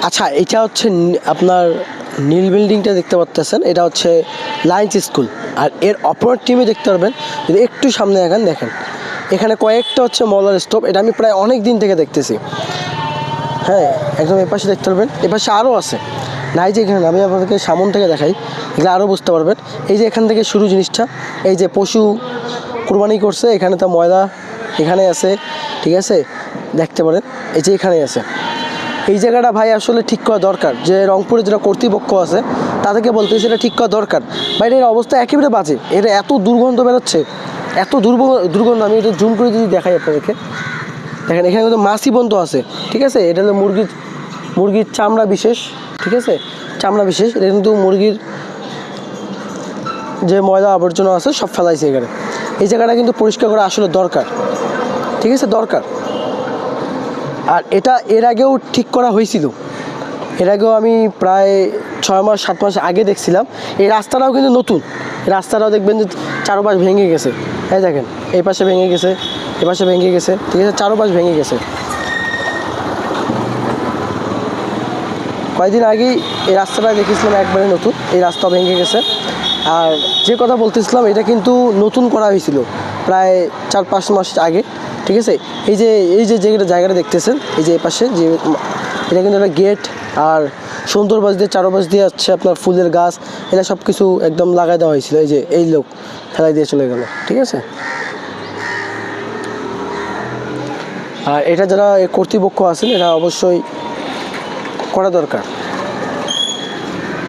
আচ্ছা, এটা হচ্ছে আপনার নীল বিল্ডিংটা দেখতে পাচ্ছেন, এটা হচ্ছে লায়ন্স স্কুল। আর এর অপর টিমে দেখতে পারবেন, যদি একটু সামনে দেখেন এখানে কয়েকটা হচ্ছে মলার স্টোভ। এটা আমি প্রায় অনেক দিন থেকে দেখতেছি। হ্যাঁ, একদম এপাশে দেখতে পারবেন, এপাশে আরও আছে। নাই যে এখানে আমি আপনাদেরকে সামন থেকে দেখাই, এগুলো আরও বুঝতে পারবেন। এই যে এখান থেকে শুরু জিনিসটা, এই যে পশু কুরবানি করছে, এখানে তো ময়লা এখানে আছে, ঠিক আছে, দেখতে পারেন এই যে এখানে আছে। এই জায়গাটা ভাই আসলে ঠিক করা দরকার, যে রংপুরে যেটা কর্তৃপক্ষ আছে তাদেরকে বলতেছি এটা ঠিক করা দরকার। ভাই এর অবস্থা একেবারে বাজে, এটা এত দুর্গন্ধ বেরোচ্ছে, এত দুর্গন্ধ। আমি একটু জুম করে যদি দেখাই আপনাদেরকে, দেখেন এখানে কিন্তু মাছি বন্ধ আছে, ঠিক আছে। এটা হলো মুরগির চামড়া বিশেষ, ঠিক আছে, চামড়া বিশেষ। এটা কিন্তু মুরগির যে ময়লা আবর্জনা আছে সব ফেলাইছে এখানে। এই জায়গাটা কিন্তু পরিষ্কার করা আসলে দরকার, ঠিক আছে, দরকার। আর এটা এর আগেও ঠিক করা হয়েছিল, এর আগেও আমি প্রায় 6 মাস 7 মাস আগে দেখছিলাম। এই রাস্তাটাও কিন্তু নতুন, এই রাস্তাটাও দেখবেন যে চারপাশ ভেঙে গেছে। এই দেখেন এই পাশে ভেঙে গেছে, এ পাশে ভেঙে গেছে, ঠিক আছে, চারপাশ ভেঙে গেছে। কয়েকদিন আগেই এই রাস্তাটা দেখেছিলাম একবারে নতুন, এই রাস্তা ভেঙে গেছে। আর যে কথা বলতেছিলাম, এটা কিন্তু নতুন করা হয়েছিল প্রায় 4-5 মাস আগে, ঠিক আছে। জায়গাটা দেখতেছেন, এই যে এপাশে যে এটা কিন্তু একটা গেট, আর সুন্দরবাস দিয়ে চারপাশ দিয়ে হচ্ছে আপনার ফুলের গাছ, এটা সব কিছু একদম লাগাই দেওয়া হয়েছিল। এই যে এই লোক ফেলাই দিয়ে চলে গেল, ঠিক আছে। আর এটা যারা কর্তৃপক্ষ আছেন, এটা অবশ্যই করা দরকার।